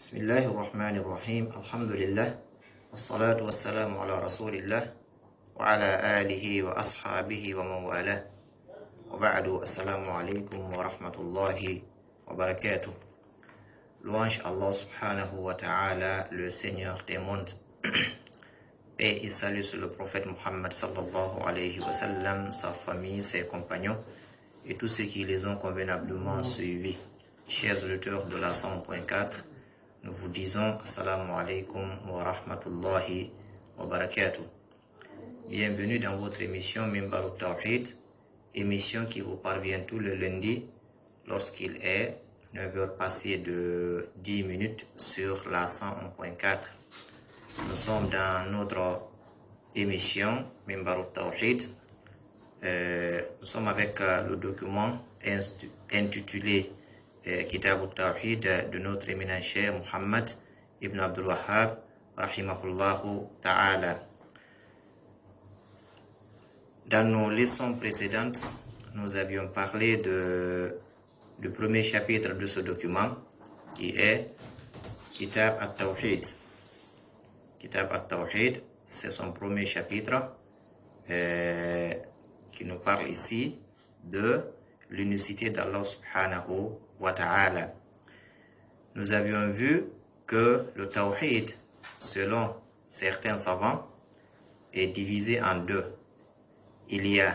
Bismillahir Rahmanir Rahim. Alhamdulillah. Wassalatu wassalamu ala Rasulillah wa ala alihi wa ashabihi wa man walah. Wa ba'du, assalamu alaikum wa rahmatullahi wa barakatuh. Louange Allah subhanahu wa ta'ala, le Seigneur des mondes. Paix et salut sur le prophète Muhammad sallallahu alayhi wa sallam, sa famille, ses compagnons et tous ceux qui les ont convenablement suivis. Chers auditeurs de la 100.4, nous vous disons assalamu alaikum wa rahmatullahi wa barakatuh. Bienvenue dans votre émission Mimbar al-Tawhid, émission qui vous parvient tous les lundis lorsqu'il est 9h passées de 10 minutes sur la 101.4. Nous sommes dans notre émission Mimbar al-Tawhid. Nous sommes avec le document intitulé Kitab al-Tawhid de notre éminent cheikh Muhammad ibn Abdul Wahhab rahimahullahu ta'ala. Dans nos leçons précédentes, nous avions parlé du premier chapitre de ce document qui est Kitab al-Tawhid. Kitab al-Tawhid, c'est son premier chapitre qui nous parle ici de l'unicité d'Allah subhanahu wa ta'ala. Nous avions vu que le Tawhid, selon certains savants, est divisé en deux. Il y a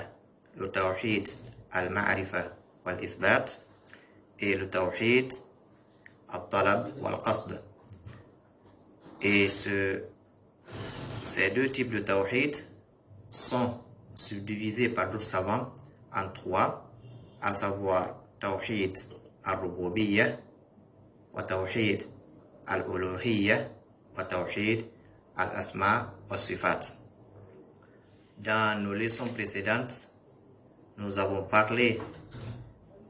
le Tawhid al-Ma'rifa wal-Ithbat et le Tawhid al-Talab wal-Qasd. Et ces deux types de Tawhid sont subdivisés par d'autres savants en trois, à savoir Tawhid al-Rububiyyah, wa Tawhid al-Uluhiyyah, wa Tawhid al-Asma wa Sifat. Dans nos leçons précédentes, nous avons parlé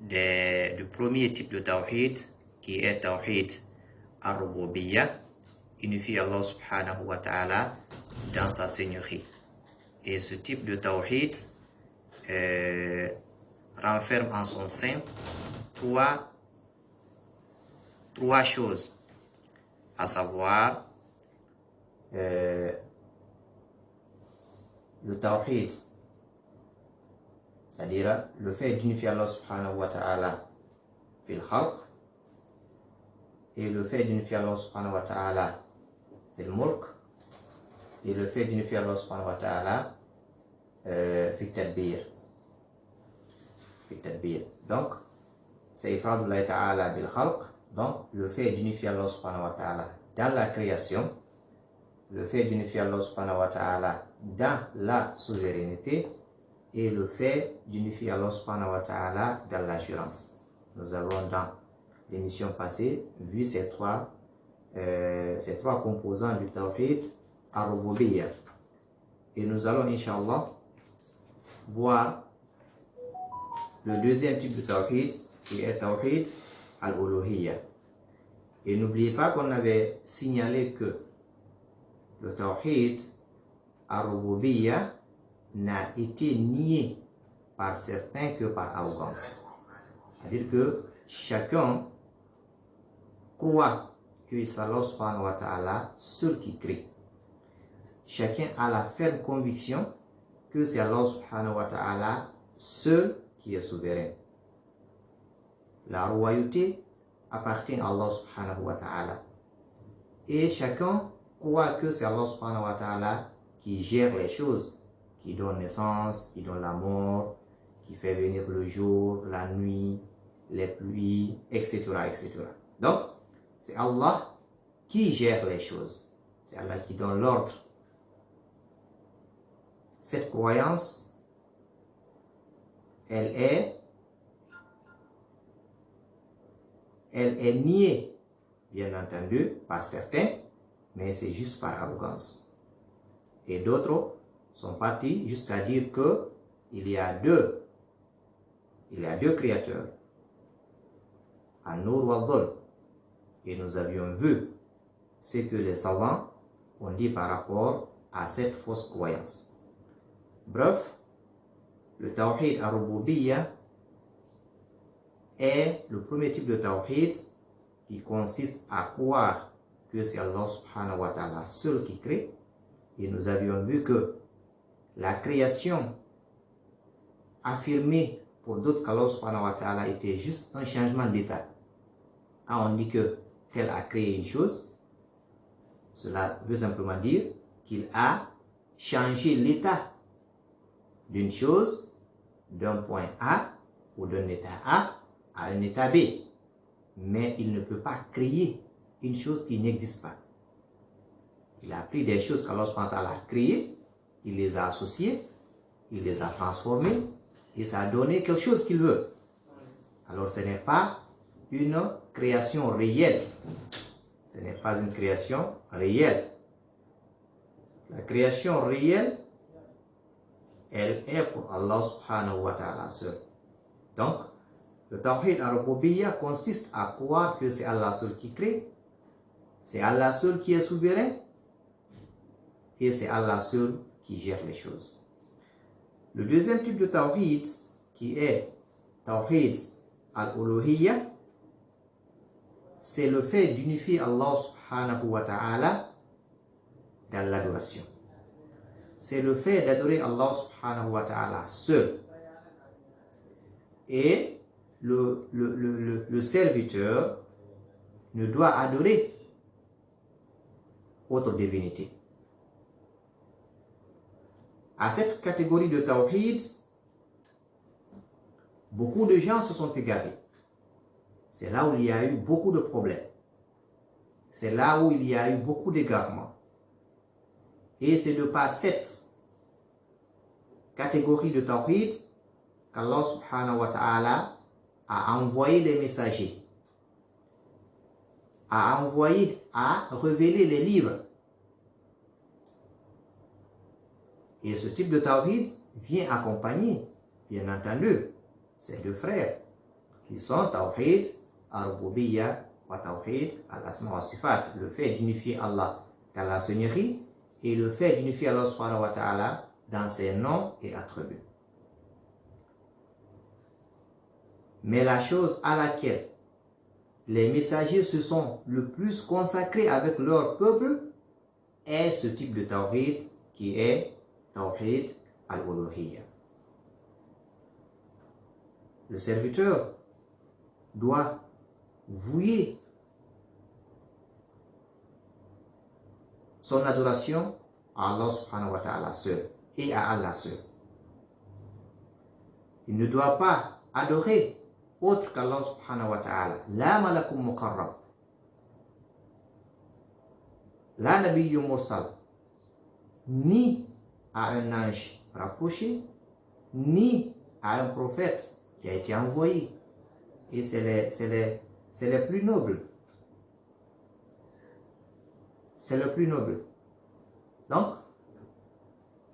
du premier type de Tawhid qui est Tawhid al-Rububiyyah, unifie Allah subhanahu wa ta'ala dans sa seigneurie. Et ce type de Tawhid renferme en son sein trois choses, à savoir le Tawhid, c'est-à-dire le fait d'unifier Allah subhanahu wa ta'ala fil khalq, et le fait d'unifier Allah subhanahu wa ta'ala fil mulk, et le fait d'unifier Allah subhanahu wa ta'ala fil tadbir. Donc, c'est ifradullah ta'ala bil khalq, donc le fait d'unifier Allah subhanahu wa ta'ala dans la création, le fait d'unifier Allah subhanahu wa ta'ala dans la souveraineté, et le fait d'unifier Allah subhanahu wa ta'ala dans l'assurance. Nous avons dans l'émission passée vu ces trois composants du Tawhid al-Rububiyyah. Et nous allons, Inch'Allah, voir le deuxième type de Tawhid qui est Tawhid al-Uluhiyyah. Et n'oubliez pas qu'on avait signalé que le Tawhid al-Rububiyyah n'a été nié par certains que par arrogance. C'est-à-dire que chacun croit que c'est Allah subhanahu wa ta'ala seul qui crée. Chacun a la ferme conviction que c'est Allah subhanahu wa ta'ala seul qui est souverain. La royauté appartient à Allah subhanahu wa ta'ala. Et chacun croit que c'est Allah subhanahu wa ta'ala qui gère les choses, qui donne naissance, qui donne la mort, qui fait venir le jour, la nuit, les pluies, etc. etc. Donc, c'est Allah qui gère les choses. C'est Allah qui donne l'ordre. Cette croyance, elle est niée, bien entendu, par certains, mais c'est juste par arrogance. Et d'autres sont partis jusqu'à dire que il y a deux créateurs, An-Nur wa Dhul. Et nous avions vu ce que les savants ont dit par rapport à cette fausse croyance. Bref, le Tawhid al-Rububiyyah est le premier type de Tawhid qui consiste à croire que c'est Allah subhanahu wa ta'ala seul qui crée. Et nous avions vu que la création affirmée pour d'autres qu'Allah subhanahu wa ta'ala était juste un changement d'état. Quand on dit que tel a créé une chose, cela veut simplement dire qu'il a changé l'état d'une chose d'un point A ou d'un état A à un état B. Mais il ne peut pas créer une chose qui n'existe pas. Il a pris des choses qu'Allah subhanahu wa ta'ala a créées, il les a associées, il les a transformées et ça a donné quelque chose qu'il veut. Alors ce n'est pas une création réelle. Ce n'est pas une création réelle. La création réelle, elle est pour Allah subhanahu wa ta'ala seul. Donc, le tawhid ar-rububiyyah consiste à croire que c'est Allah seul qui crée, c'est Allah seul qui est souverain et c'est Allah seul qui gère les choses. Le deuxième type de tawhid, qui est tawhid al-uluhiyyah, c'est le fait d'unifier Allah subhanahu wa ta'ala dans l'adoration. C'est le fait d'adorer Allah subhanahu wa ta'ala seul. Et le serviteur ne doit adorer autre divinité. À cette catégorie de tawhid, beaucoup de gens se sont égarés. C'est là où il y a eu beaucoup de problèmes. C'est là où il y a eu beaucoup d'égarements. Et c'est de par cette catégorie de tawhid qu'Allah subhanahu wa ta'ala a envoyé les messagers, a révélé les livres. Et ce type de tawhid vient accompagner, bien entendu, ces deux frères qui sont tawhid ar-rububiyyah wa tawhid al-asma wa sifat, le fait d'unifier Allah dans la seigneurie et le fait d'unifier Allah subhanahu wa ta'ala dans ses noms et attributs. Mais la chose à laquelle les messagers se sont le plus consacrés avec leur peuple est ce type de tawhid qui est tawhid al-uluhiyyah. Le serviteur doit vouer son adoration à Allah subhanahu wa ta'ala seul et à Allah seul. Il ne doit pas adorer autre qu'Allah subhanahu wa ta'ala. La malakum muqarrab, la nabiyyun mursal, ni à un ange rapproché, ni à un prophète qui a été envoyé. Et c'est les plus nobles. C'est le plus noble. Donc,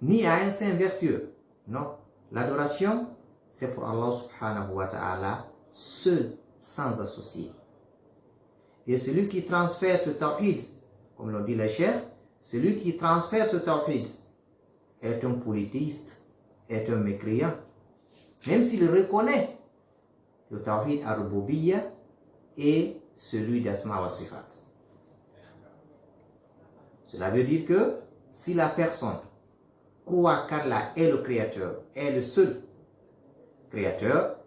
ni à un saint vertueux. Non. L'adoration, c'est pour Allah subhanahu wa ta'ala seul, sans associé. Et celui qui transfère ce tawhid, comme l'ont dit les chers, celui qui transfère ce tawhid est un polythéiste, est un mécréant. Même s'il reconnaît le tawhid ar-rububiyyah et celui d'asma wa sifat. Cela veut dire que si la personne croit qu'Allah est le créateur, est le seul créateur,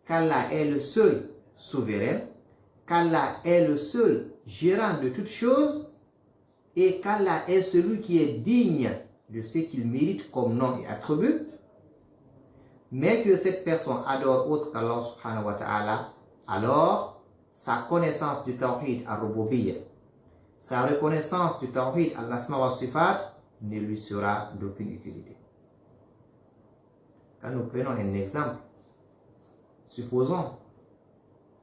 qu'Allah est le seul souverain, qu'Allah est le seul gérant de toutes choses et qu'Allah est celui qui est digne de ce qu'il mérite comme nom et attribut, mais que cette personne adore autre qu'Allah subhanahu wa ta'ala, alors sa connaissance du tawhid ar-rububiyyah, sa reconnaissance du tawhid al-asma wa sifat ne lui sera d'aucune utilité. Quand nous prenons un exemple, supposons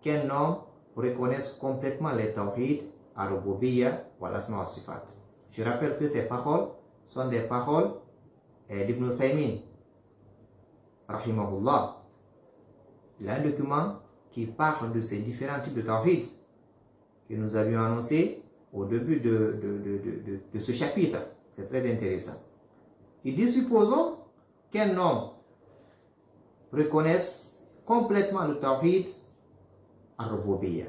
qu'un homme reconnaisse complètement les tawhid ar-rububiyyah wa al-asma wa sifat. Je rappelle que ces paroles sont des paroles d'Ibn Uthaymin, rahimahullah. Il y a un document qui parle de ces différents types de tawhid que nous avions annoncé au début de ce chapitre. C'est très intéressant. Il dit, supposons qu'un homme reconnaisse complètement le tawhid ar-rububiyyah.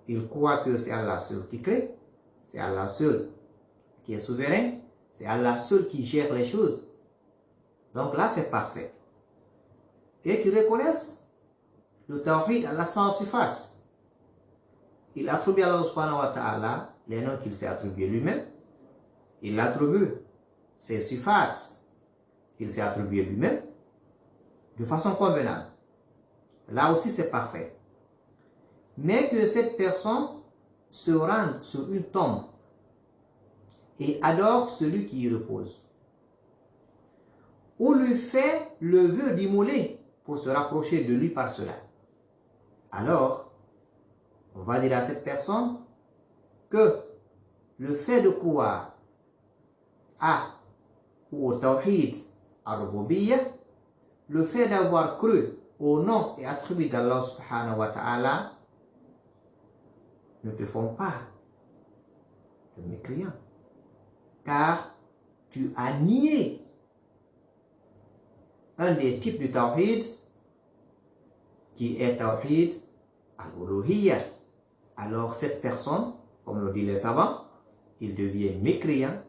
il croit que c'est Allah seul qui crée, c'est Allah seul qui est souverain, c'est Allah seul qui gère les choses. Donc là, c'est parfait. Et qui reconnaissent le tawhid al-asma wa sifat. Il attribue à Allah subhanahu wa ta'ala les noms qu'il s'est attribués lui-même. Il attribue ses sifat qu'il s'est attribués lui-même de façon convenable. Là aussi, c'est parfait. Mais que cette personne se rende sur une tombe et adore celui qui y repose, ou lui fait le vœu d'immoler pour se rapprocher de lui par cela, alors on va dire à cette personne que le fait de croire à ou au tawhid al-rububiyyah, le fait d'avoir cru au nom et attributs d'Allah subhanahu wa ta'ala ne te font pas de mécréant, car tu as nié un des types de tawhid qui est tawhid al-uluhiyyah. Alors cette personne, comme le disent les savants, il devient mécréant,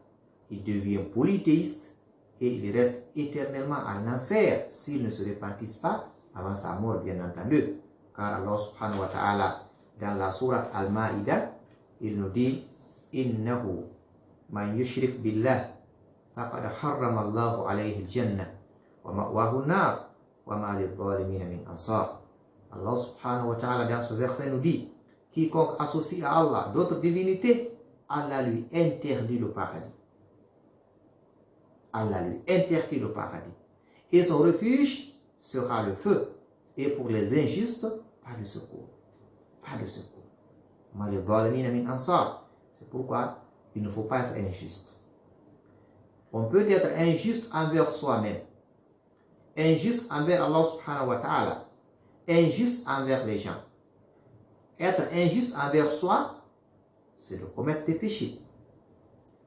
il devient polythéiste et il reste éternellement en enfer s'il ne se repentisse pas avant sa mort, bien entendu. Car Allah subhanahu wa ta'ala, dans la sourate Al-Ma'idah, il nous dit innahu man yushrik billah faqad harrama Allahu alayhi al-jannah wa ma'wahu an-nar wa ma lidh-dhalimina min ansar. Allah subhanahu wa ta'ala, dans ce verset, nous dit quiconque associe à Allah d'autres divinités, Allah lui interdit le paradis. Allah lui interdit le paradis. Et son refuge sera le feu. Et pour les injustes, pas de secours. Pas de secours. C'est pourquoi il ne faut pas être injuste. On peut être injuste envers soi-même, injuste envers Allah subhanahu wa ta'ala, injuste envers les gens. Être injuste envers soi, c'est de commettre des péchés.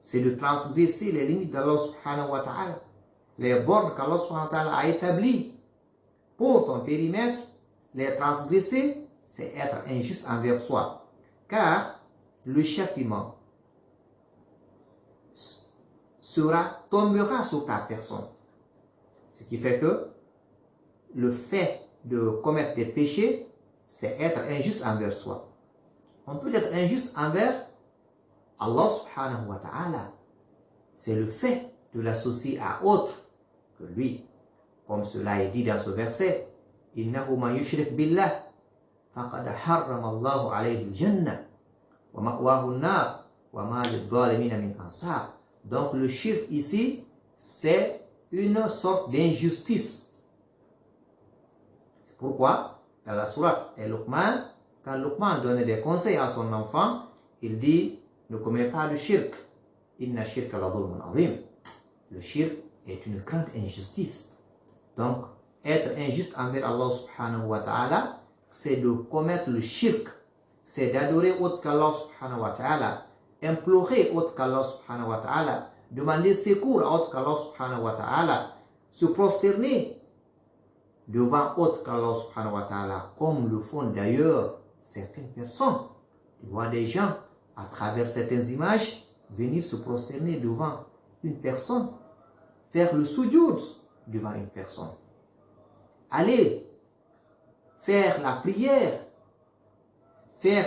C'est de transgresser les limites d'Allah subhanahu wa ta'ala, les bornes qu'Allah subhanahu wa ta'ala a établies pour ton périmètre. Les transgresser, c'est être injuste envers soi. Car le châtiment tombera sur ta personne. Ce qui fait que le fait de commettre des péchés, c'est être injuste envers soi. On peut être injuste envers Allah subhanahu wa ta'ala. C'est le fait de l'associer à autre que lui. Comme cela est dit dans ce verset, innahu man yushrik billah faqad harrama Allahu alayhi al-jannah wa ma'wahu an-nar wa ma lidh-dhalimina min ansar. Donc le shirk ici, c'est une sorte d'injustice. C'est pourquoi dans la sourate Luqman, quand Luqman donnait des conseils à son enfant, il dit ne commets pas le shirk. Inna shirka la dhulmun azim. Le shirk est une grande injustice. Donc, être injuste envers Allah subhanahu wa ta'ala, c'est de commettre le shirk. C'est d'adorer autre qu'Allah subhanahu wa ta'ala, implorer autre qu'Allah subhanahu wa ta'ala, demander secours à autre qu'Allah subhanahu wa ta'ala, se prosterner devant autre qu'Allah subhanahu wa ta'ala, comme le font d'ailleurs certaines personnes. Tu vois des gens, à travers certaines images, venir se prosterner devant une personne, faire le sujoud devant une personne, aller faire la prière, faire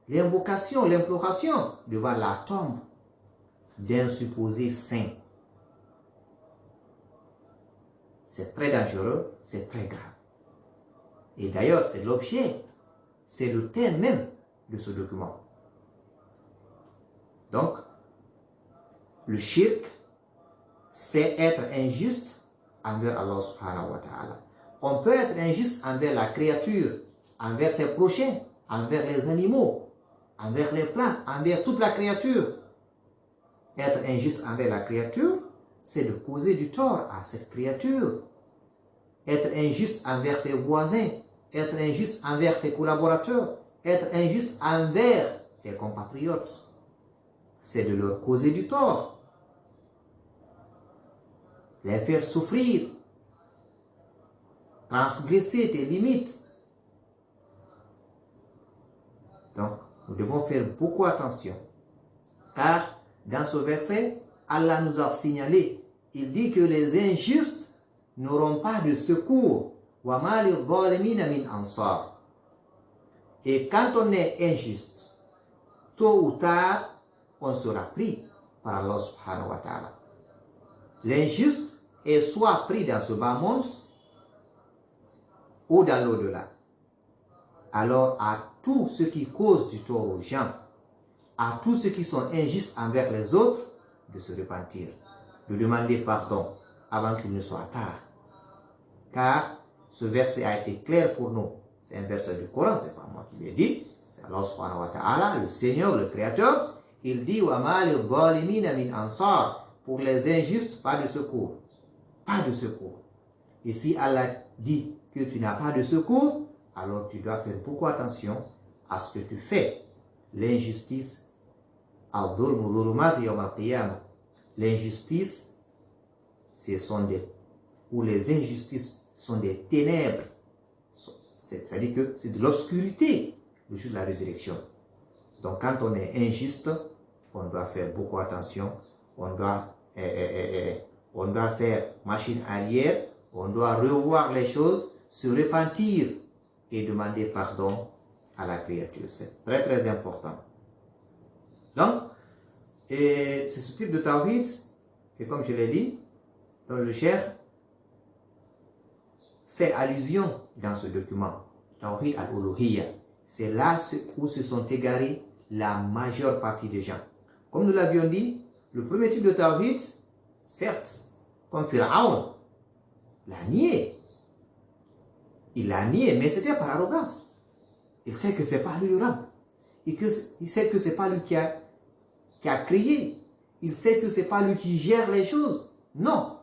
l'invocation, l'imploration devant la tombe d'un supposé saint. C'est très dangereux, c'est très grave. Et d'ailleurs, c'est l'objet, c'est le thème même de ce document. Donc, le shirk, c'est être injuste envers Allah subhanahu wa ta'ala. On peut être injuste envers la créature, envers ses prochains, envers les animaux, envers les plantes, envers toute la créature. Être injuste envers la créature, c'est de causer du tort à cette créature. Être injuste envers tes voisins, être injuste envers tes collaborateurs, être injuste envers tes compatriotes, c'est de leur causer du tort, les faire souffrir, transgresser tes limites. Donc, nous devons faire beaucoup attention. Car, dans ce verset, Allah nous a signalé, il dit que les injustes n'auront pas de secours. وَمَا لِلظَّالِمِينَ مِنْ أَنصَارٍ. Et quand on est injuste, tôt ou tard, on sera pris par Allah subhanahu wa ta'ala. L'injuste est soit pris dans ce bas monde ou dans l'au-delà. Alors, à tous ceux qui causent du tort aux gens, à tous ceux qui sont injustes envers les autres, de se repentir, de demander pardon avant qu'il ne soit tard. Car ce verset a été clair pour nous. C'est un verset du Coran, ce n'est pas moi qui l'ai dit. C'est Allah subhanahu wa ta'ala, le Seigneur, le Créateur. Il dit وَمَا لِلظَّالِمِينَ مِنْ أَنصَارٍ. Pour les injustes, pas de secours. Pas de secours. Et si Allah dit que tu n'as pas de secours, alors tu dois faire beaucoup attention à ce que tu fais. L'injustice, l'injustice, ou les injustices sont des ténèbres. C'est-à-dire que c'est de l'obscurité le jour de la résurrection. Donc quand on est injuste, on doit faire beaucoup attention. On doit faire machine arrière. On doit revoir les choses, se repentir et demander pardon à la créature. C'est très très important. Donc, c'est ce type de tawhid, et comme je l'ai dit, dont le cheikh fait allusion dans ce document, Tawhid al-Uluhiyya. C'est là où se sont égarés la majeure partie des gens. Comme nous l'avions dit, le premier type de Tawhid, certes, comme Pharaon, l'a nié. Il l'a nié, mais c'était par arrogance. Il sait que ce n'est pas lui le Rab. Il sait que ce n'est pas lui qui a créé. Il sait que ce n'est pas lui qui gère les choses. Non.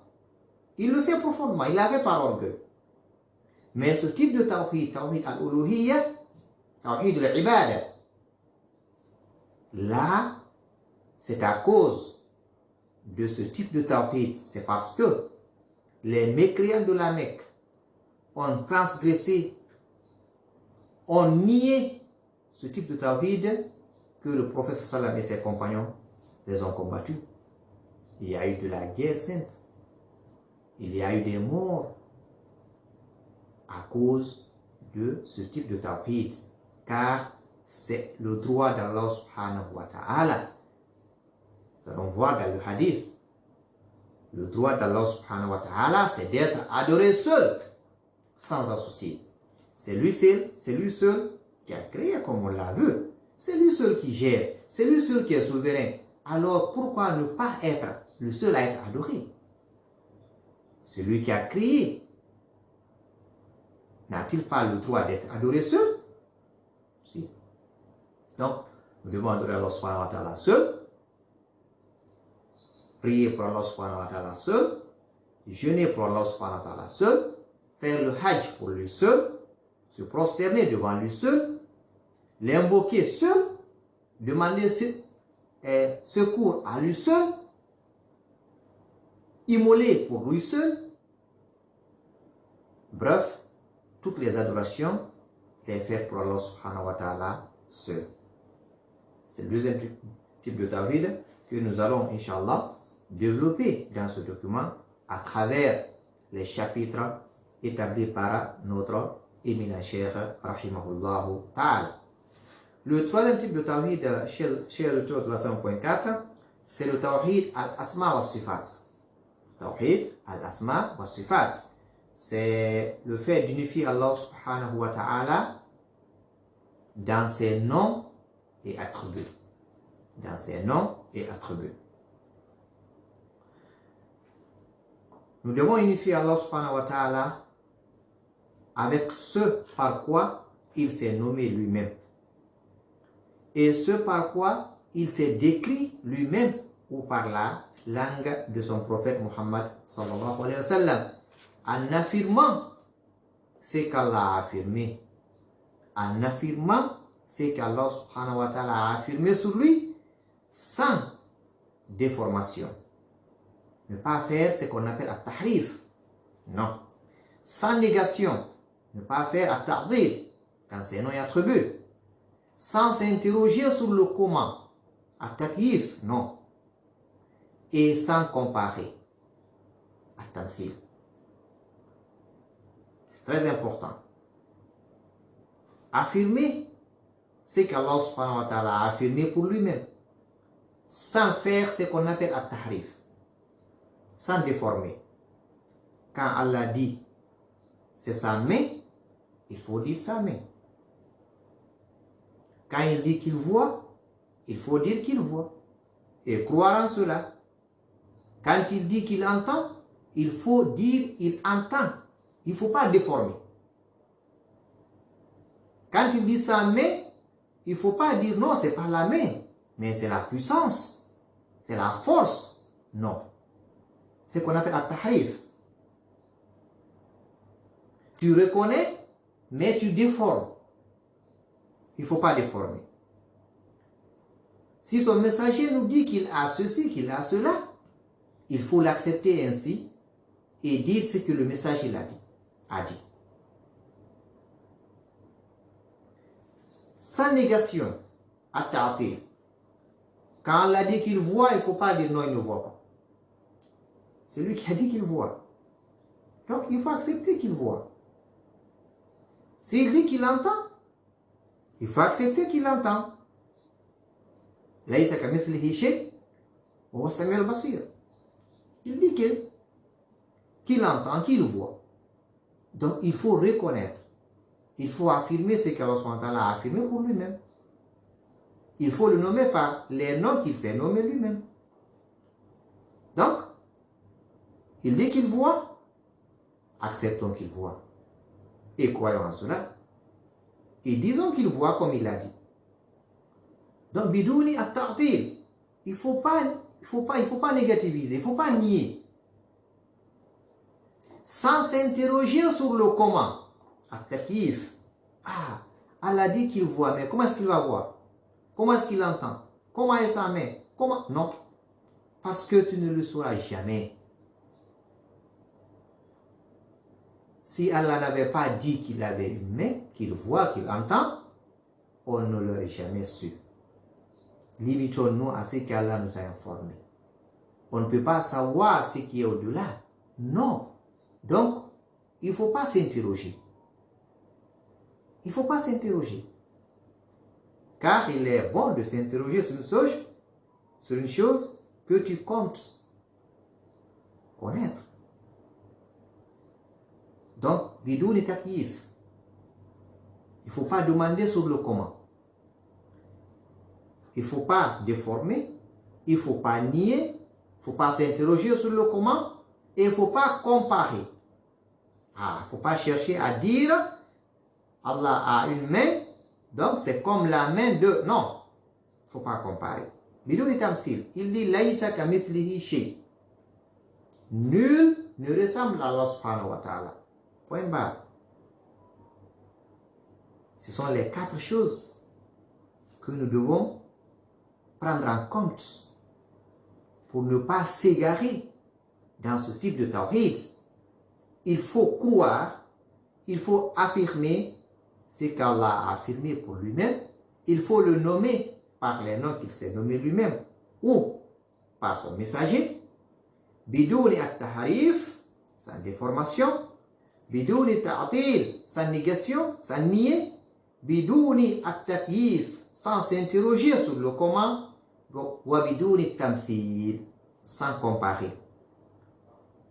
Il le sait profondément. Il l'avait par orgueil. Mais ce type de tawhid, tawhid al-uluhiyya, tawhid al-ibada, là, c'est à cause de ce type de tawhid. C'est parce que les mécréants de la Mecque ont transgressé, ont nié ce type de tawhid que le prophète sallam et ses compagnons les ont combattus. Il y a eu de la guerre sainte. Il y a eu des morts à cause de ce type de tawhid, car c'est le droit d'Allah subhanahu wa ta'ala. Nous allons voir dans le hadith, le droit d'Allah subhanahu wa ta'ala, c'est d'être adoré seul, sans associé. C'est lui seul qui a créé comme on l'a vu. C'est lui seul qui gère, c'est lui seul qui est souverain. Alors pourquoi ne pas être le seul à être adoré? C'est lui qui a créé. N'a-t-il pas le droit d'être adoré seul? Si. Donc, nous devons adorer Allah subhanahu wa ta'ala seul, prier pour Allah subhanahu wa ta'ala seul, jeûner pour Allah subhanahu wa ta'ala seul, faire le hajj pour lui seul, se prosterner devant lui seul, l'invoquer seul, demander secours à lui seul, immoler pour lui seul. Bref, toutes les adorations, les faire pour Allah subhanahu wa ta'ala seul. C'est le deuxième type de tawhid que nous allons, Inch'Allah, développer dans ce document à travers les chapitres établis par notre éminent cheikh rahimahullahu ta'ala. Le troisième type de tawhid chez le tour de la 5.4, c'est le tawhid al-asma wa sifat. Tawhid al-asma wa sifat. C'est le fait d'unifier Allah subhanahu wa ta'ala dans ses noms et attributs. Dans ses noms et attributs. Nous devons unifier Allah subhanahu wa ta'ala avec ce par quoi il s'est nommé lui-même. Et ce par quoi il s'est décrit lui-même ou par la langue de son prophète Muhammad sallallahu alayhi wa sallam. En affirmant ce qu'Allah a affirmé, en affirmant ce qu'Allah subhanahu wa ta'ala a affirmé sur lui, sans déformation. Ne pas faire ce qu'on appelle at-tahrif. Non. Sans négation. Ne pas faire at-ta'dil dans ses noms et attributs. sans s'interroger sur le comment. At-takyif, non. Et sans comparer. At-tamthil. C'est très important. Affirmer ce qu'Allah subhanahu wa ta'ala a affirmé pour lui-même, sans faire ce qu'on appelle at-tahrif, sans déformer. Quand Allah dit c'est sa main, il faut dire sa main. Quand il dit qu'il voit, il faut dire qu'il voit et croire en cela. Quand il dit qu'il entend, il faut dire il entend. Il ne faut pas déformer. Quand il dit sa main, il ne faut pas dire non, ce n'est pas la main, mais c'est la puissance, c'est la force. Non. C'est ce qu'on appelle at-tahrif. Tu reconnais, mais tu déformes. Il ne faut pas déformer. Si son messager nous dit qu'il a ceci, qu'il a cela, il faut l'accepter ainsi et dire ce que le messager a dit. Sans négation, at-ta'til. Quand Allah dit qu'il voit, il ne faut pas dire non, il ne voit pas. C'est lui qui a dit qu'il voit. Donc il faut accepter qu'il voit. S'il dit qu'il entend, il faut accepter qu'il entend. Laysa kamithlihi shay wa huwa as-sami'ul basir. Il dit qu'il entend, qu'il voit. Donc il faut reconnaître. Il faut affirmer ce qu'Allah subhanahu wa ta'ala a affirmé pour lui-même. Il faut le nommer par les noms qu'il s'est nommé lui-même. Donc, il dit qu'il voit, acceptons qu'il voit. Et croyons en cela. Et disons qu'il voit comme il l'a dit. Donc, bidouni at-ta'til. Il ne faut pas négativiser, il ne faut pas nier. Sans s'interroger sur le comment. At-takyif. Ah, Allah dit qu'il voit, mais comment est-ce qu'il va voir? Comment est-ce qu'il entend? Comment est sa main? Comment? Non. Parce que tu ne le sauras jamais. Si Allah n'avait pas dit qu'il avait une main, qu'il voit, qu'il entend, on ne l'aurait jamais su. Limitons-nous à ce qu'Allah nous a informé. On ne peut pas savoir ce qui est au-delà. Non. Donc, il ne faut pas s'interroger. Il ne faut pas s'interroger. Car il est bon de s'interroger sur une chose que tu comptes connaître. Donc, bidouni takyif. Il ne faut pas demander sur le comment. Il ne faut pas déformer. Il ne faut pas nier. Il ne faut pas s'interroger sur le comment. Et il ne faut pas comparer. Il ne faut pas chercher à dire Allah a une main, donc c'est comme la main de... Non, il ne faut pas comparer. Bidouni tamthil, il dit Laysa kamithlihi shay. Nul ne ressemble à Allah subhanahu wa ta'ala. Point barre. Ce sont les 4 choses que nous devons prendre en compte pour ne pas s'égarer dans ce type de tawhid. Il faut croire, il faut affirmer ce qu'Allah a affirmé pour lui-même. Il faut le nommer par les noms qu'il s'est nommé lui-même ou par son messager. Bidouni at-tahrif, sans déformation. Bidouni ta'til, sans négation, sans nier. Bidouni at-takyif, sans s'interroger sur le comment. Wa bidouni tamthil, sans comparer,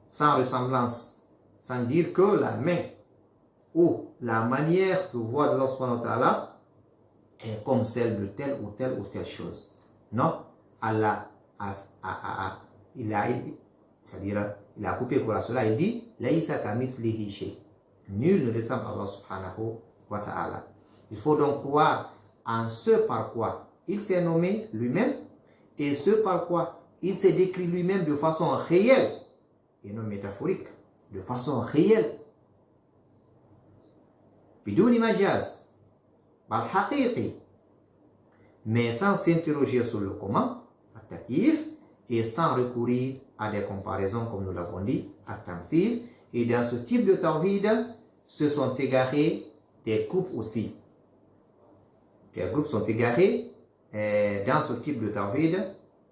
sans ressemblance, sans dire que la main ou la manière de voir de Allah subhanahu wa ta'ala est comme celle de telle ou telle chose. Non, Allah il a coupé pour cela, il dit Laysa kamithlihi shay. Nul ne ressemble à Allah subhanahu wa ta'ala. Il faut donc croire en ce par quoi il s'est nommé lui-même et ce par quoi il s'est décrit lui-même de façon réelle et non métaphorique, de façon réelle. Bidouni majaz, bal haqiqi, mais sans s'interroger sur le comment, at-takyif, et sans recourir à des comparaisons comme nous l'avons dit, at-tamthil. Et dans ce type de tawhid, se sont égarés des groupes aussi. des groupes sont égarés dans ce type de tawhid,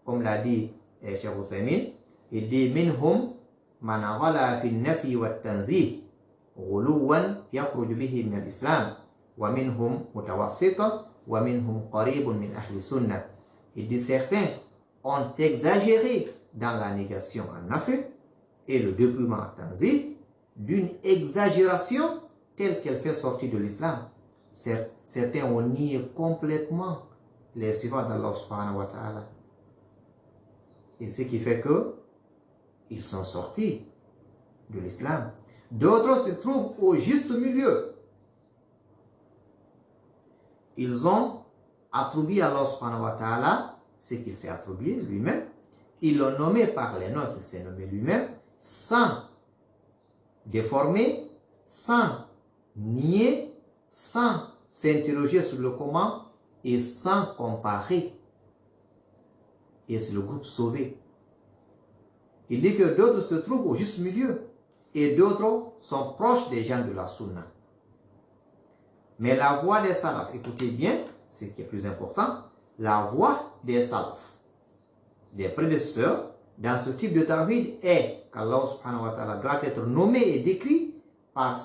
comme l'a dit Cheikh Uthaymin. Il dit minhum man ghala fi an-nafi wa at-tanzih ghuluwan yakhruj bihi min al-islam wa minhum mutawassita wa minhum qaribun min ahli sunnah. Il dit certains ont exagéré dans la négation en nafi et le dépouillement en tanzih d'une exagération telle qu'elle fait sortir de l'islam. Certains ont nié complètement les sifat d'Allah subhanahu wa ta'ala. Et ce qui fait que ils sont sortis de l'islam. D'autres se trouvent au juste milieu. Ils ont attribué à Allah subhanahu wa ta'ala ce qu'il s'est attribué lui-même. Ils l'ont nommé par les noms qu'il s'est nommé lui-même, sans déformer, sans nier, sans s'interroger sur le comment et sans comparer. Et c'est le groupe sauvé. Il dit que d'autres se trouvent au juste milieu et d'autres sont proches des gens de la sunna. Mais la voix des salafs, écoutez bien, ce qui est plus important, la voix des salafs, des prédécesseurs, dans ce type de tawhid est qu'Allah subhanahu wa ta'ala doit être nommé et décrit par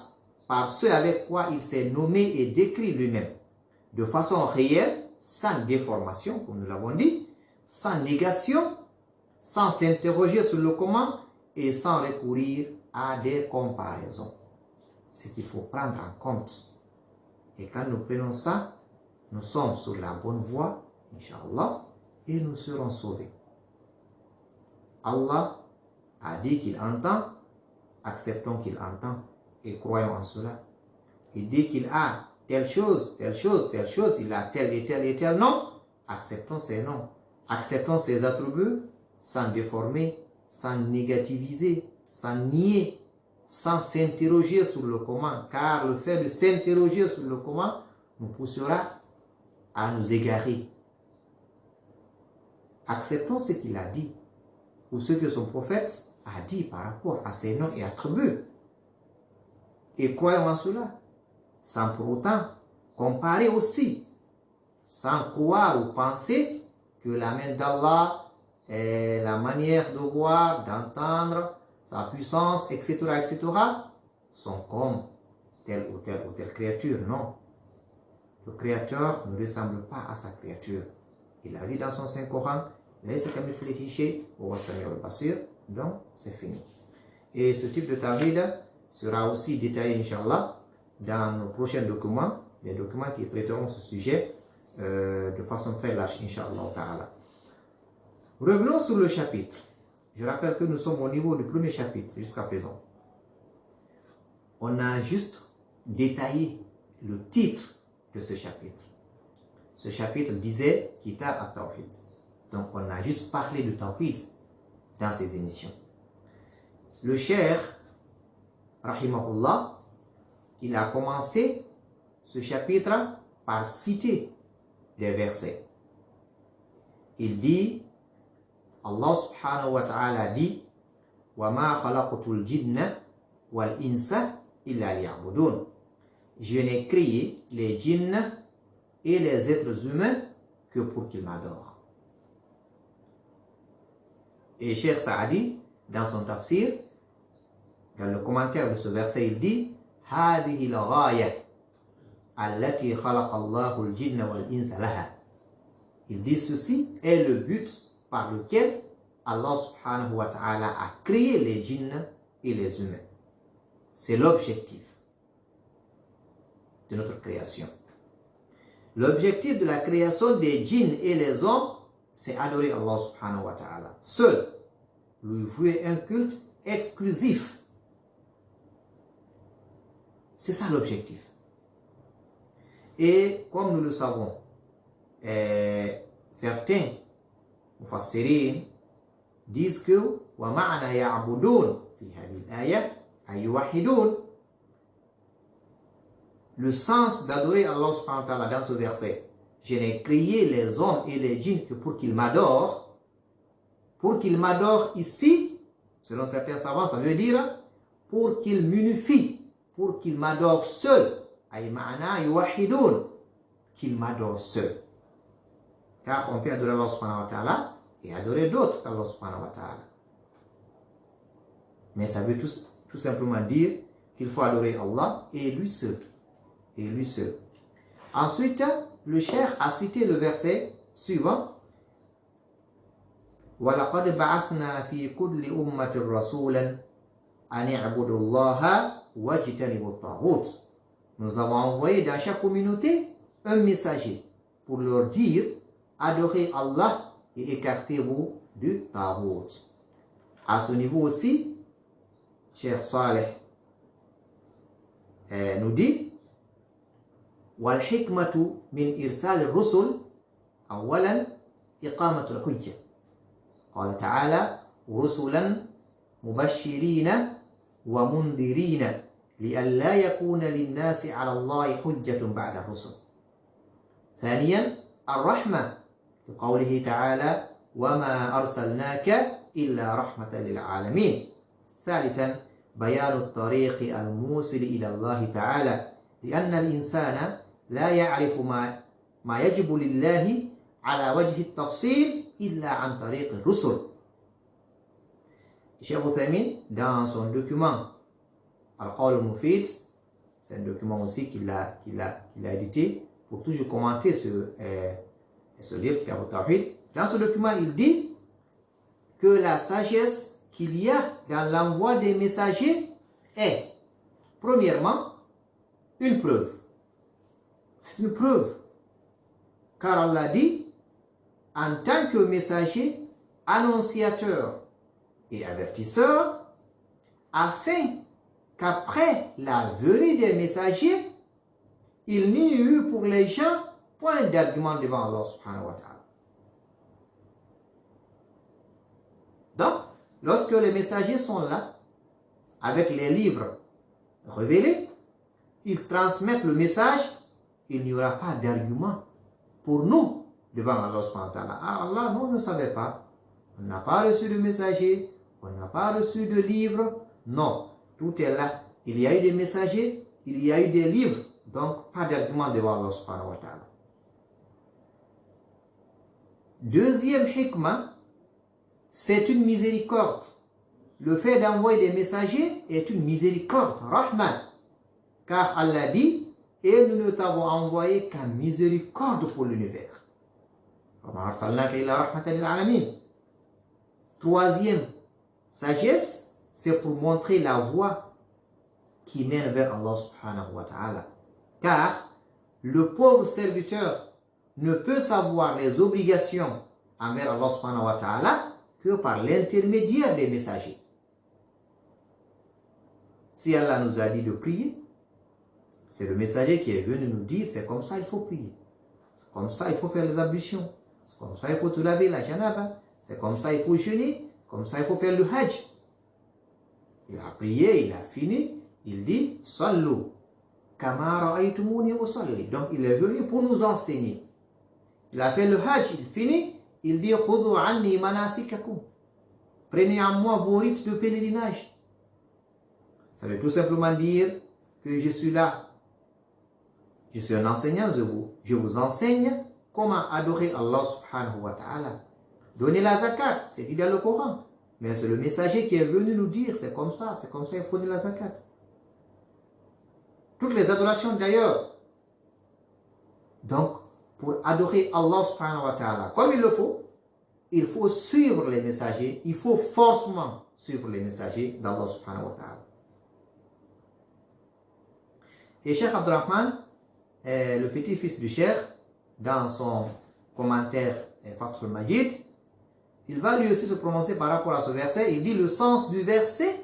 ceux avec quoi il s'est nommé et décrit lui-même, de façon réelle, sans déformation, comme nous l'avons dit, sans négation, sans s'interroger sur le comment et sans recourir à des comparaisons. Ce qu'il faut prendre en compte. Et quand nous prenons ça, nous sommes sur la bonne voie, Inch'Allah, et nous serons sauvés. Allah a dit qu'il entend, acceptons qu'il entend et croyons en cela. Il dit qu'il a telle chose, telle chose, telle chose, il a tel et tel et tel nom, acceptons ces noms, acceptons ses attributs sans déformer, sans négativiser, sans nier, sans s'interroger sur le comment, car le fait de s'interroger sur le comment nous poussera à nous égarer. Acceptons ce qu'il a dit, ou ce que son prophète a dit par rapport à ses noms et attributs. Et croyons en cela, sans pour autant comparer aussi, sans croire ou penser que la main d'Allah est la manière de voir, d'entendre, sa puissance, etc., etc., sont comme telle ou telle ou telle créature. Non. Le Créateur ne ressemble pas à sa créature. Il a dit dans son Saint-Coran, donc c'est fini. Et ce type de tawhid sera aussi détaillé, Inch'Allah, dans nos prochains documents, les documents qui traiteront ce sujet de façon très large, Inch'Allah ta'ala. Revenons sur le chapitre. Je rappelle que nous sommes au niveau du premier chapitre jusqu'à présent. On a juste détaillé le titre de ce chapitre. Ce chapitre disait Kitab at-Tawhid. Donc on a juste parlé de Tawhid dans ces émissions. Le Cheikh, rahimahullah, il a commencé ce chapitre par citer des versets. Il dit, Allah subhanahu wa ta'ala dit, wa ma khalaqtul jinna wal insa illa liya'budun. Je n'ai créé les djinns et les êtres humains que pour qu'ils m'adorent. Et Cheikh Saadi, dans son tafsir, dans le commentaire de ce verset, il dit هذه الغاية التي خلق الله الجن والإنس لها. Il dit ceci est le but par lequel Allah subhanahu wa ta'ala a créé les djinns et les humains. C'est l'objectif de notre création. L'objectif de la création des djinns et les hommes, c'est adorer Allah subhanahu wa ta'ala. Seul, lui vouer un culte exclusif. C'est ça l'objectif. Et comme nous le savons, certains mufassirin disent que wa ma'na ya'budun fi hadhihi al-aya ay yuwahhidun. Le sens d'adorer Allah subhanahu wa ta'ala dans ce verset, je n'ai créé les hommes et les djinns que pour qu'ils m'adorent. Pour qu'ils m'adorent ici, selon certains savants, ça veut dire pour qu'ils m'unifient, pour qu'ils m'adorent seuls, ay ma'na yuwahhidun, qu'il m'adore seul. Car on peut adorer Allah subhanahu wa ta'ala et adorer d'autres qu'Allah subhanahu wa ta'ala. Mais ça veut tout simplement dire qu'il faut adorer Allah et lui seul. Et lui seul. Ensuite, le cheikh a cité le verset suivant. وَلَقَدْ بَعَثْنَا فِي كُلِّ أُمَّةٍ رَسُولًا أَنِ اعْبُدُوا اللَّهَ وَاجْتَنِبُوا الطَّاغُوتَ. Nous avons envoyé dans chaque communauté un messager pour leur dire adorez Allah et écartez-vous du Taghut. À ce niveau aussi, Cheikh Saleh nous dit وَالْحِكْمَةُ مِنْ إِرْسَالِ الرُّسُلِ أولا إقامة الحجة. قال تعالى رسلا مبشرين ومنذرين لئلا يكون للناس على الله حجة بعد الرسل. ثانيا الرحمة لقوله تعالى وما أرسلناك إلا رحمة للعالمين. ثالثا بيان الطريق الموصل إلى الله تعالى لأن الإنسان لا يعرف ما يجب لله على وجه التفصيل إلا عن طريق الرسل. Cheikh Uthaymin, dans son document Al-Qawl al-Mufid, c'est un document aussi qu'il a édité pour toujours commenter ce livre Kitab al-Tawhid. Dans ce document, il dit que la sagesse qu'il y a dans l'envoi des messagers est, premièrement, une preuve. C'est une preuve. Car Allah dit, en tant que messager, annonciateur et avertisseur, afin qu'après la venue des messagers, il n'y ait eu pour les gens point d'argument devant Allah subhanahu wa ta'ala. Donc, lorsque les messagers sont là, avec les livres révélés, ils transmettent le message, il n'y aura pas d'argument pour nous devant Allah subhanahu wa ta'ala. Ah Allah, nous ne savons pas. On n'a pas reçu de messager, on n'a pas reçu de livre. Non, tout est là. Il y a eu des messagers, il y a eu des livres. Donc, pas d'argument devant Allah subhanahu wa ta'ala. Deuxième hikmah, c'est une miséricorde. Le fait d'envoyer des messagers est une miséricorde, rahman. Car Allah dit, et nous ne t'avons envoyé qu'un miséricorde pour l'univers. Troisième sagesse, c'est pour montrer la voie qui mène vers Allah subhanahu wa ta'ala. Car le pauvre serviteur ne peut savoir les obligations envers Allah subhanahu wa ta'ala que par l'intermédiaire des messagers. Si Allah nous a dit de prier, c'est le messager qui est venu nous dire c'est comme ça il faut prier. C'est comme ça il faut faire les ablutions. C'est comme ça il faut te laver la janaba. C'est comme ça il faut jeûner. Comme ça il faut faire le hajj. Il a prié, il a fini. Il dit sallu kama ra'aytumuni usalli. Donc il est venu pour nous enseigner. Il a fait le hajj, il finit. Il dit khudhu anni manasikakum. Prenez en moi vos rites de pèlerinage. Ça veut tout simplement dire que je suis là. Je suis un enseignant, je vous enseigne comment adorer Allah subhanahu wa ta'ala. Donner la zakat, c'est dit dans le Coran. Mais c'est le messager qui est venu nous dire, c'est comme ça, il faut donner la zakat. Toutes les adorations d'ailleurs. Donc, pour adorer Allah subhanahu wa ta'ala, comme il faut suivre les messagers, il faut forcément suivre les messagers d'Allah subhanahu wa ta'ala. Et Cheikh Abdurrahman, le petit-fils du Cheikh, dans son commentaire Fath al-Majid, il va lui aussi se prononcer par rapport à ce verset. Il dit le sens du verset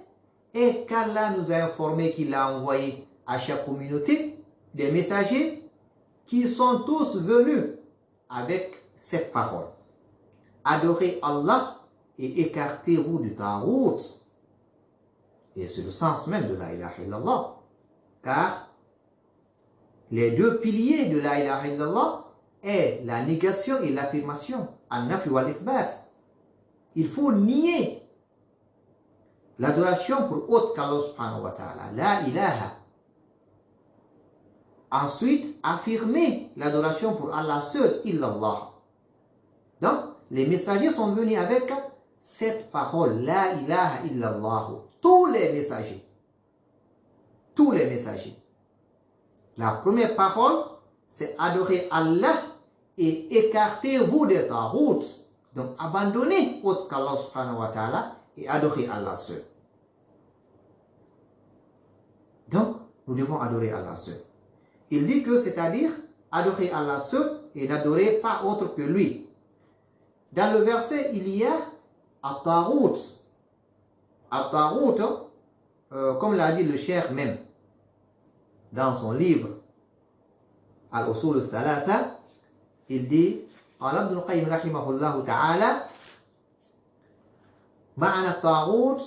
est qu'Allah nous a informé qu'il a envoyé à chaque communauté des messagers qui sont tous venus avec cette parole. Adorez Allah et écartez-vous du Taghut. Et c'est le sens même de la ilaha illallah. Car les deux piliers de la ilaha illallah est la négation et l'affirmation. Al-nafi wal-ithbat. Il faut nier l'adoration pour autre qu'Allah subhanahu wa ta'ala. La ilaha. Ensuite, affirmer l'adoration pour Allah seul, illallah. Donc, les messagers sont venus avec cette parole, la ilaha illallah. Tous les messagers. Tous les messagers. La première parole, c'est adorer Allah et écartez-vous des taghouts. Donc, abandonnez autre qu'Allah subhanahu wa ta'ala et adorer Allah seul. Donc, nous devons adorer Allah seul. Il dit que, c'est-à-dire, adorer Allah seul et n'adorer pas autre que lui. Dans le verset, il y a at-taghut. At-taghut, comme l'a dit le cheikh même, dans son livre Al-Usul al-Thalatha, il dit, قال ابن القيم رحمه الله تعالى معنى الطاغوت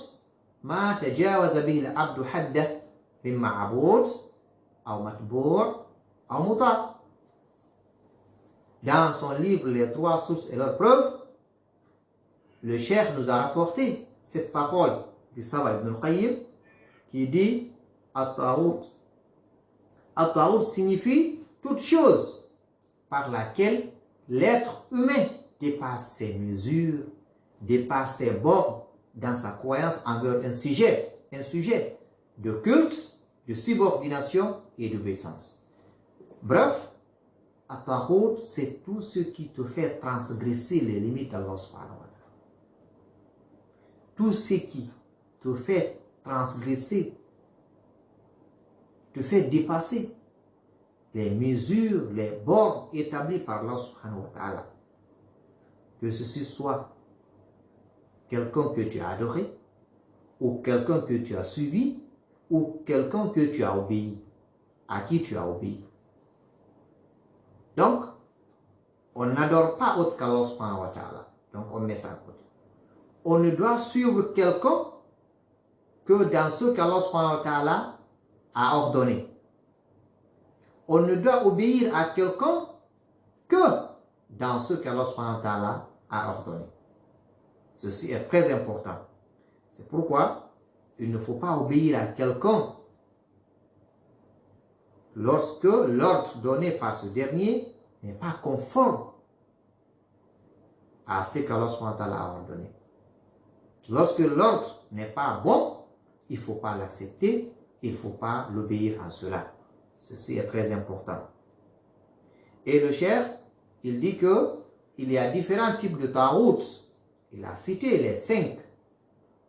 ما تجاوز به العبد حده من معبود أو متبوع أو مطاع. Dans son livre Les trois sources et leurs preuves, le cheikh nous a rapporté cette parole du savant Ibn al-Qayyim qui dit At-Taghut. At-Taghut signifie toute chose par laquelle l'être humain dépasse ses mesures, dépasse ses bornes dans sa croyance envers un sujet de culte, de subordination et d'obéissance. Bref, At-Taghut, c'est tout ce qui te fait transgresser les limites d'Allah subhanahu wa ta'ala. Tout ce qui te fait transgresser, te fait dépasser les mesures, les bornes établies par Allah subhanahu wa ta'ala. Que ceci soit quelqu'un que tu as adoré, ou quelqu'un que tu as suivi, ou quelqu'un que tu as obéi, à qui tu as obéi. Donc, on n'adore pas autre qu'Allah subhanahu wa ta'ala. Donc, on met ça à côté. On ne doit suivre quelqu'un que dans ce qu'Allah subhanahu wa ta'ala a ordonné. On ne doit obéir à quelqu'un que dans ce qu'Allah subhanahu wa ta'ala a ordonné. Ceci est très important. C'est pourquoi il ne faut pas obéir à quelqu'un lorsque l'ordre donné par ce dernier n'est pas conforme à ce qu'Allah subhanahu wa ta'ala a ordonné. Lorsque l'ordre n'est pas bon, il ne faut pas l'accepter, il ne faut pas l'obéir à cela. Ceci est très important. Et le cheikh, il dit qu'il y a différents types de taghouts. Il a cité les 5,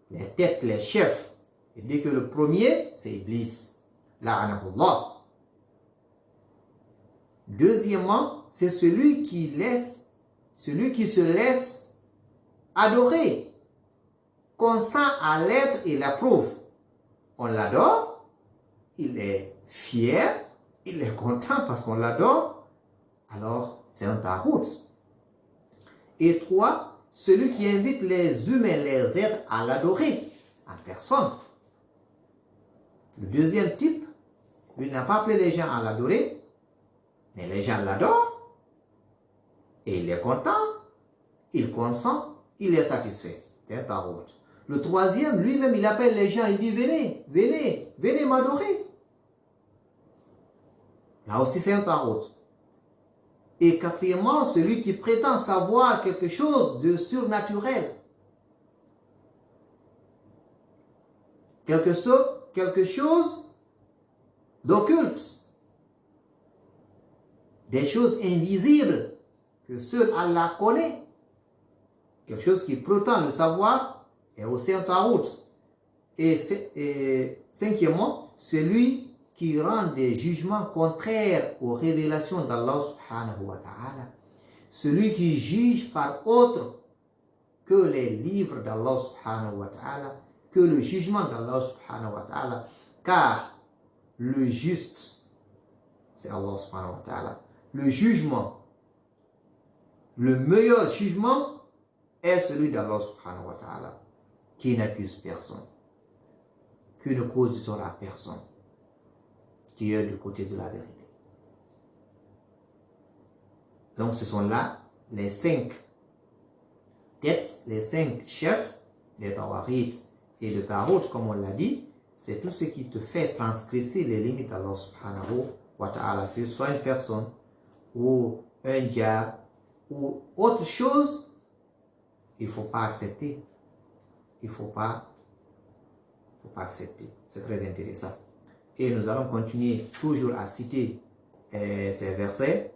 les têtes, les chefs. Il dit que le premier, c'est Iblis. La'anahullah. Deuxièmement, c'est celui qui se laisse adorer, consent à l'être et l'approuve. On l'adore, il est fier, il est content parce qu'on l'adore, alors c'est un taghut. Et 3, celui qui invite les humains, les êtres à l'adorer en personne. Le deuxième type, il n'a pas appelé les gens à l'adorer, mais les gens l'adorent, et il est content, il consent, il est satisfait. C'est un taghut. Le troisième, lui-même, il appelle les gens, il dit venez, venez, venez m'adorer. Là aussi, c'est un taghut. Et quatrièmement, celui qui prétend savoir quelque chose de surnaturel. Quelque chose d'occulte. Des choses invisibles que seul Allah connaît. Quelque chose qui prétend le savoir est aussi un taghut. Et cinquièmement, celui qui rend des jugements contraires aux révélations d'Allah subhanahu wa ta'ala. Celui qui juge par autre que les livres d'Allah subhanahu wa ta'ala, que le jugement d'Allah subhanahu wa ta'ala, car le juste, c'est Allah subhanahu wa ta'ala. Le jugement, le meilleur jugement est celui d'Allah subhanahu wa ta'ala, qui n'accuse personne, qui ne cause du tort à personne, qui est du côté de la vérité. Donc ce sont là les 5 têtes, les 5 chefs des tawaghit et de taghut, comme on l'a dit, c'est tout ce qui te fait transgresser les limites d'Allah subhanahu wa ta'ala, que ce soit une personne ou un diable ou autre chose, il ne faut pas accepter. Il ne faut pas accepter. C'est très intéressant. Et nous allons continuer toujours à citer ces versets.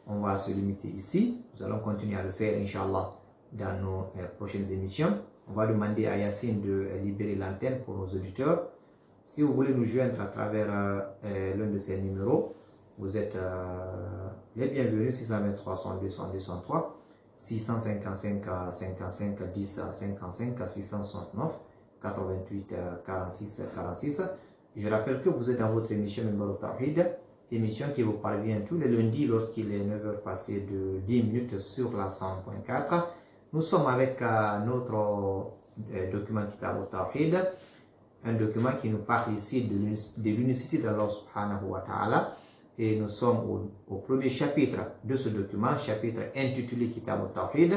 On va se limiter ici. Nous allons continuer à le faire, Inch'Allah, dans nos prochaines émissions. On va demander à Yacine de libérer l'antenne pour nos auditeurs. Si vous voulez nous joindre à travers l'un de ces numéros, vous êtes les bienvenus, 623 102 103, 655 55 10 55 669 88 46 46. Je rappelle que vous êtes dans votre émission Minbar al-Tawhid, émission qui vous parvient tous les lundis lorsqu'il est 9h passé de 10 minutes sur la 100.4. Nous sommes avec notre document Kitab al-Tawhid, un document qui nous parle ici de l'unicité d'Allah subhanahu wa ta'ala. Et nous sommes au premier chapitre de ce document, chapitre intitulé Kitab al-Tawhid.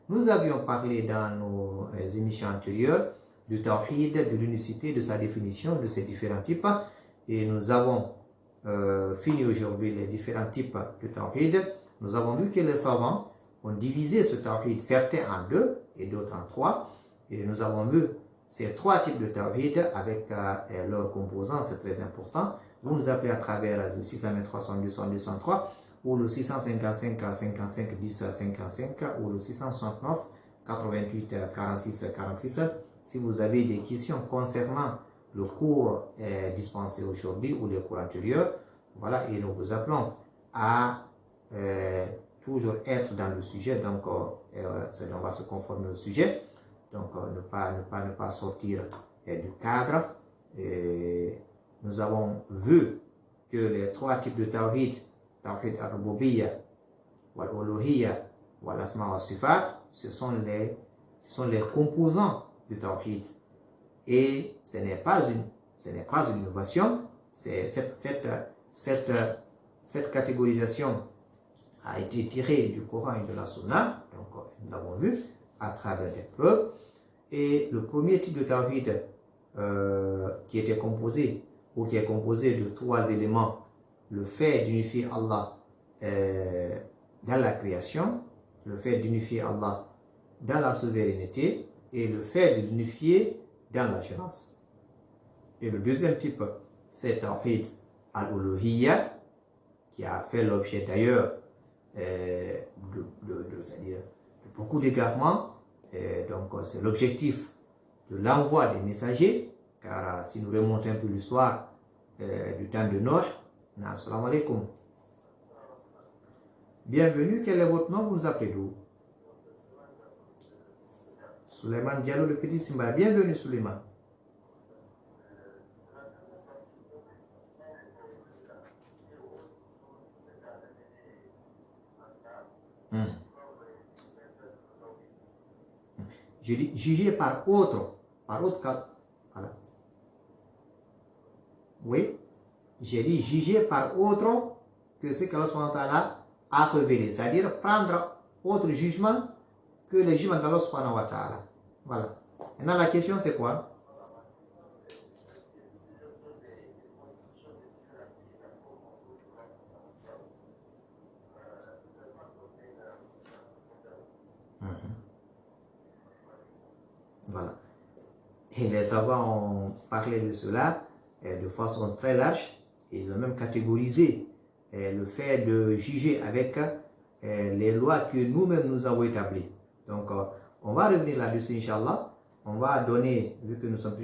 Nous avions parlé dans nos émissions antérieures du Tawhid, de l'unicité, de sa définition, de ses différents types. Et nous avons fini aujourd'hui les différents types de Tawhid. Nous avons vu que les savants ont divisé ce Tawhid, certains en 2 et d'autres en 3. Et nous avons vu ces 3 types de Tawhid avec leurs composants, c'est très important. Vous nous appelez à travers le 623 102 103 ou le 655 55 10 55 ou le 669 88 46 46. Si vous avez des questions concernant le cours dispensé aujourd'hui ou les cours antérieurs, voilà, et nous vous appelons à toujours être dans le sujet, donc on va se conformer au sujet, donc ne pas sortir du cadre. Nous avons vu que les 3 types de Tawhid, Tawhid al-Rububiyya, wal-Uluhiyya, wal-Asma wa Sifat, ce sont les composants du Tawhid. Et ce n'est pas une innovation, cette catégorisation a été tirée du Coran et de la Sunna, donc nous l'avons vu à travers des preuves. Et le premier type de Tawhid qui est composé de 3 éléments, le fait d'unifier Allah dans la création, le fait d'unifier Allah dans la souveraineté et le fait de l'unifier dans l'assurance. Et le deuxième type, c'est Tawhid al-Uluhiyya, qui a fait l'objet d'ailleurs de beaucoup d'égarements. Donc c'est l'objectif de l'envoi des messagers, car si nous remontons un peu l'histoire du temps de Noé, assalamu alaikum. Bienvenue, quel est votre nom, vous nous appelez d'où? Suleiman Diallo, le petit Simba. Bienvenue, Suleiman. Je dis jugé par autre cas. Voilà. Oui, j'ai dit juger par autre que ce qu'Allah a révélé, c'est-à-dire prendre autre jugement que le jugement d'Allah subhanahu wa ta'ala. Voilà. Maintenant, la question c'est quoi? Voilà. Et les savants ont parlé de cela de façon très large. Ils ont même catégorisé le fait de juger avec les lois que nous-mêmes nous avons établies. Donc, on va revenir là-dessus, Inch'Allah. On va donner, vu que nous sommes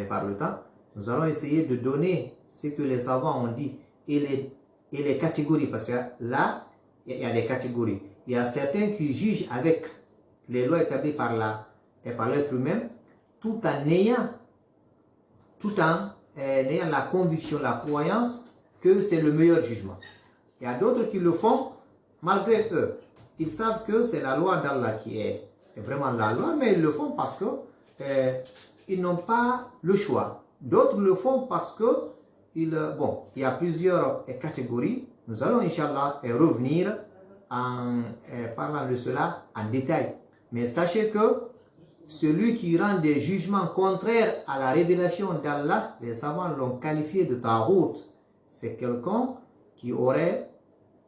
par le temps, nous allons essayer de donner ce que les savants ont dit et les catégories. Parce que là, il y a des catégories. Il y a certains qui jugent avec les lois établies par l'être humain, tout en ayant la conviction, la croyance que c'est le meilleur jugement. Il y a d'autres qui le font malgré eux. Ils savent que c'est la loi d'Allah qui est vraiment la loi, mais ils le font parce que ils n'ont pas le choix. D'autres le font parce que il y a plusieurs catégories. Nous allons, Inch'Allah, revenir en parlant de cela en détail. Mais sachez que celui qui rend des jugements contraires à la révélation d'Allah, les savants l'ont qualifié de tarout. C'est quelqu'un qui auraient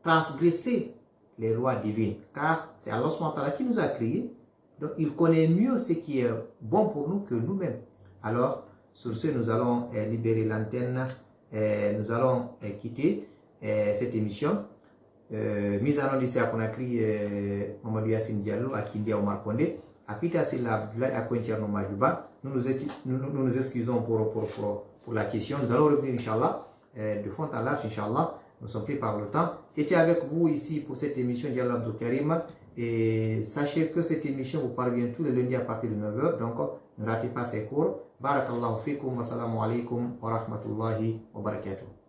transgressé les lois divines. Car c'est Allah subhanahu wa ta'ala qui nous a créés. Donc il connaît mieux ce qui est bon pour nous que nous-mêmes. Alors, sur ce, nous allons libérer l'antenne. Nous allons quitter cette émission. Mise en onde ici à Conakry, Mamadou Yassine Diallo, à Kindia Omar Kondé, à Pita Silla, à Kontierno Majuba. Nous nous excusons pour la question. Nous allons revenir, Inch'Allah, de fond à large, Inch'Allah. Nous sommes pris par le temps. J'étais avec vous ici pour cette émission Diallo Abdou Karim. Et sachez que cette émission vous parvient tous les lundis à partir de 9h. Donc, ne ratez pas ces cours. Barakallahu fikum wa salamu alaikum wa rahmatullahi wa barakatuh.